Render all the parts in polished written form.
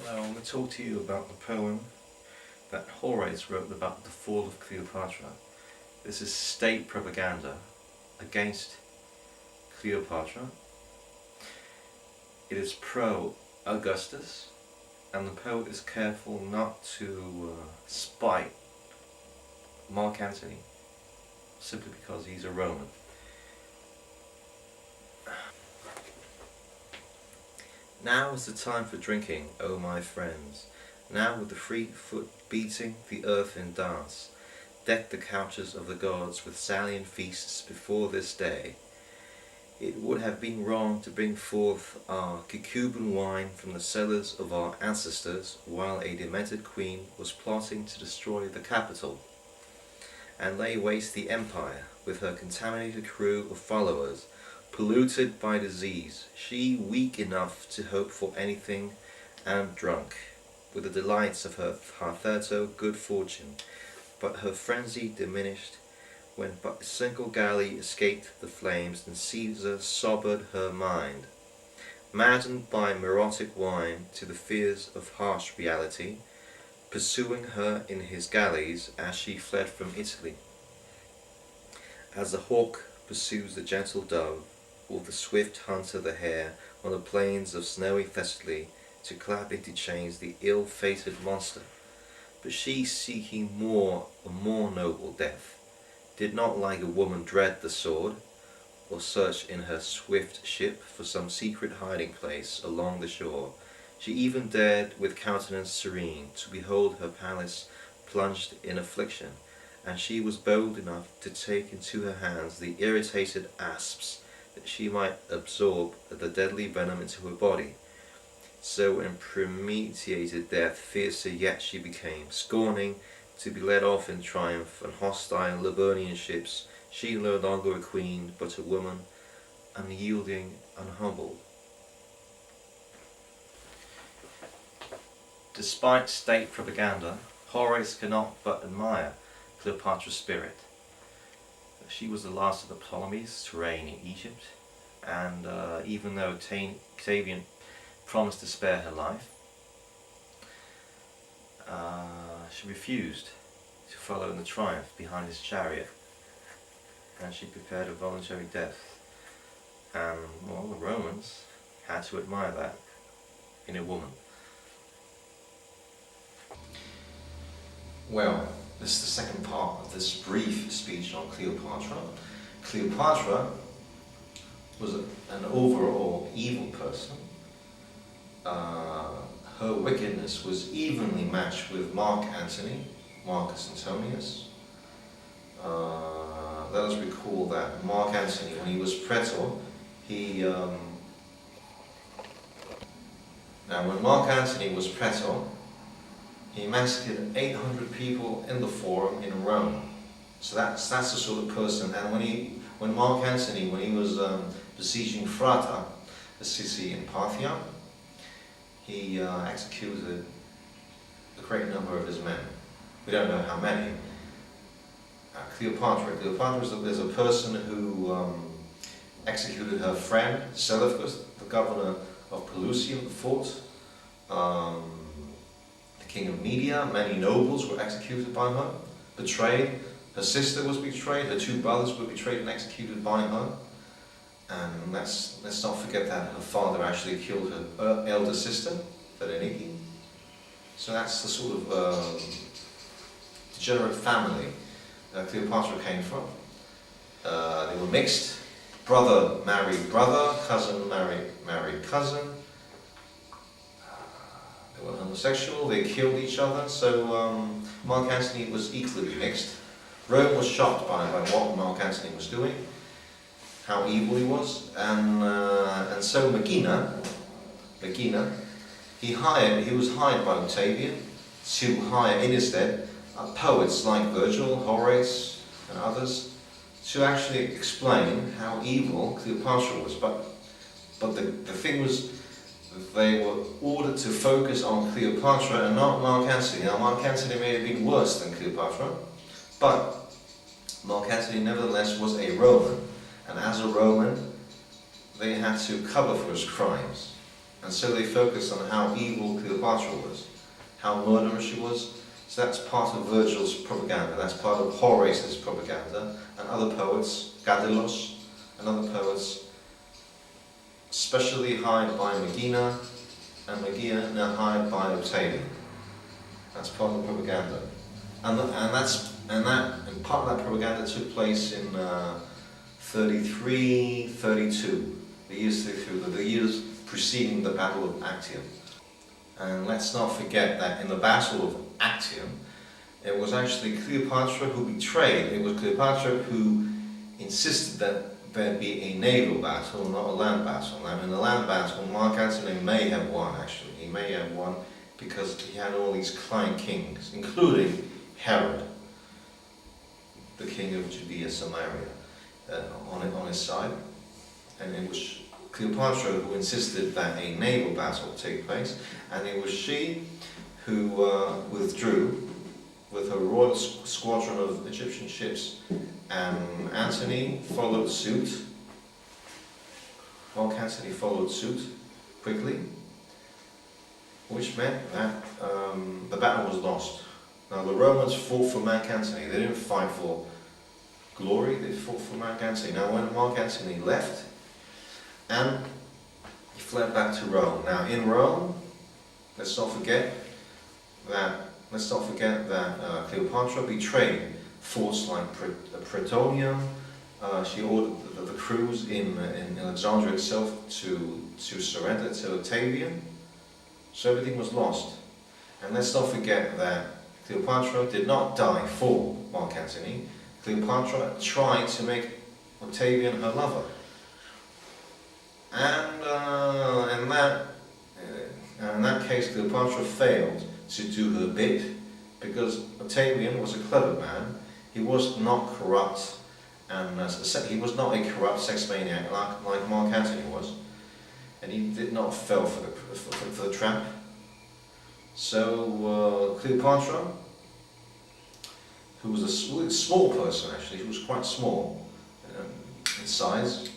Hello, I'm going to talk to you about the poem that Horace wrote about the fall of Cleopatra. This is state propaganda against Cleopatra. It is pro-Augustus, and the poet is careful not to spite Mark Antony simply because he's a Roman. Now is the time for drinking, O my friends. Now with the free foot beating the earth in dance, deck the couches of the gods with Salian feasts before this day. It would have been wrong to bring forth our Cuban wine from the cellars of our ancestors while a demented queen was plotting to destroy the capital and lay waste the empire with her contaminated crew of followers, polluted by disease, she weak enough to hope for anything and drunk with the delights of her hitherto good fortune, but her frenzy diminished when but a single galley escaped the flames and Caesar sobered her mind, maddened by neurotic wine to the fears of harsh reality, pursuing her in his galleys as she fled from Italy. As the hawk pursues the gentle dove, or the swift hunter the hare on the plains of snowy Thessaly to clap into chains the ill-fated monster, but she, seeking a more noble death, did not like a woman dread the sword, or search in her swift ship for some secret hiding place along the shore. She even dared with countenance serene to behold her palace plunged in affliction, and she was bold enough to take into her hands the irritated asps that she might absorb the deadly venom into her body. So in premeditated death fiercer yet she became, scorning to be led off in triumph on hostile Liburnian ships, she no longer a queen, but a woman, unyielding, unhumbled. Despite state propaganda, Horace cannot but admire Cleopatra's spirit. She was the last of the Ptolemies to reign in Egypt, and even though Octavian promised to spare her life, she refused to follow in the triumph behind his chariot, and she prepared a voluntary death. And well, the Romans had to admire that in a woman. Well, this is the second part of this brief speech on Cleopatra. Cleopatra was an overall evil person. Her wickedness was evenly matched with Mark Antony, Marcus Antonius. Let us recall that Mark Antony, when he was praetor, when Mark Antony was praetor, he massacred 800 people in the Forum in Rome. So that's the sort of person. And when Mark Antony, when he was besieging Frata, a city in Parthia, he executed a great number of his men. We don't know how many. Cleopatra is a person who executed her friend Seleucus, the governor of Pelusium, the fort. King of Media, many nobles were executed by her, betrayed. Her sister was betrayed, her two brothers were betrayed and executed by her. And let's not forget that her father actually killed her elder sister, Berenike. So that's the sort of degenerate family that Cleopatra came from. They were mixed. Brother married brother, cousin married cousin. They were homosexual, they killed each other, so Mark Antony was equally mixed. Rome was shocked by what Mark Antony was doing, how evil he was, and so Maecenas, he was hired by Octavian to hire in his stead poets like Virgil, Horace, and others to actually explain how evil Cleopatra was. But the thing was, they were ordered to focus on Cleopatra and not Mark Antony. Now, Mark Antony may have been worse than Cleopatra, but Mark Antony nevertheless was a Roman, and as a Roman, they had to cover for his crimes. And so they focused on how evil Cleopatra was, how murderous she was. So that's part of Virgil's propaganda, that's part of Horace's propaganda, and other poets, Gadilos and other poets, especially hired by Maecenas, and Maecenas hired by Octavian. That's part of the propaganda. And part of that propaganda took place in 33, 32, the years preceding the Battle of Actium. And let's not forget that in the Battle of Actium, it was actually Cleopatra who betrayed. It was Cleopatra who insisted that there be a naval battle, not a land battle. Now, in the land battle, Mark Antony may have won, actually. He may have won because he had all these client kings, including Herod, the king of Judea, Samaria, on his side. And it was Cleopatra who insisted that a naval battle take place, and it was she who withdrew with her royal squadron of Egyptian ships, and Antony followed suit. Mark Antony followed suit quickly, which meant that the battle was lost. Now the Romans fought for Mark Antony. They didn't fight for glory, they fought for Mark Antony. Now when Mark Antony left, and he fled back to Rome. Now in Rome, let's not forget that Cleopatra betrayed forts like Praetorium. She ordered the crews in Alexandria itself to surrender to Octavian. So everything was lost. And let's not forget that Cleopatra did not die for Mark Antony. Cleopatra tried to make Octavian her lover. And in that case, Cleopatra failed to do her bit, because Octavian was a clever man. He was not corrupt, and he was not a corrupt sex maniac like Mark Antony was, and he did not fall for the trap. So Cleopatra, who was a small person actually, she was quite small in size,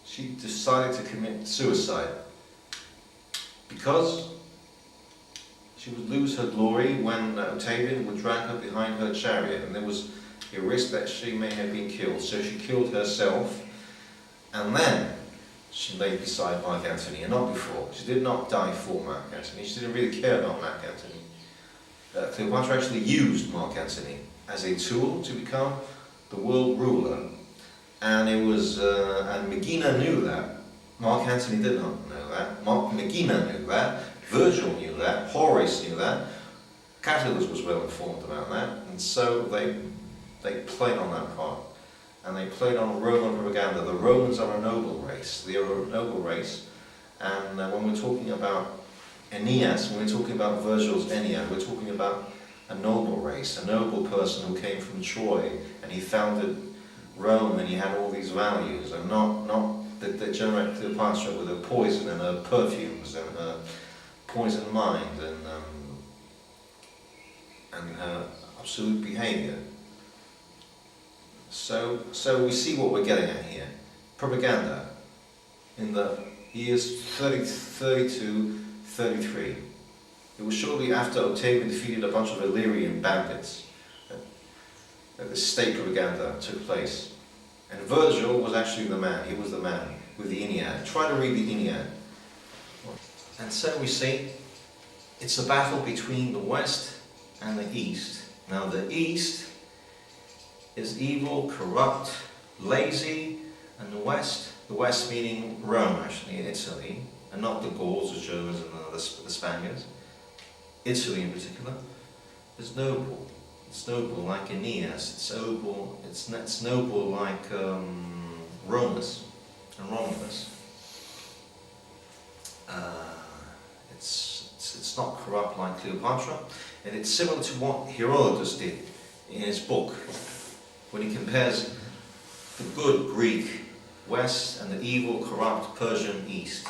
she decided to commit suicide because she would lose her glory when Octavian would drag her behind her chariot, and there was a risk that she may have been killed. So she killed herself, and then she lay beside Mark Antony, and not before. She did not die for Mark Antony. She didn't really care about Mark Antony. Cleopatra actually used Mark Antony as a tool to become the world ruler, and it was and Maecenas knew that. Mark Antony did not know that. Maecenas knew that. Virgil knew that. Horace knew that. Catullus was well informed about that, and so they played on that part, and they played on Roman propaganda. The Romans are a noble race. They are a noble race, and when we're talking about Aeneas, when we're talking about Virgil's Aeneid, we're talking about a noble race, a noble person who came from Troy, and he founded Rome, and he had all these values, and not the degenerate Cleopatra with her poison and her perfumes and her poisoned mind and her absolute behaviour. So we see what we're getting at here. Propaganda in the years 32, 33. It was shortly after Octavian defeated a bunch of Illyrian bandits that the state propaganda took place. And Virgil was actually the man. He was the man with the Aeneid. Try to read the Aeneid. And so we see it's a battle between the West and the East. Now the East is evil, corrupt, lazy, and the West meaning Rome actually, Italy, and not the Gauls, the Germans, and the Spaniards. Italy in particular is noble. It's noble like Aeneas. It's noble like Romulus and Romulus. It's not corrupt like Cleopatra, and it's similar to what Herodotus did in his book when he compares the good Greek West and the evil, corrupt Persian East.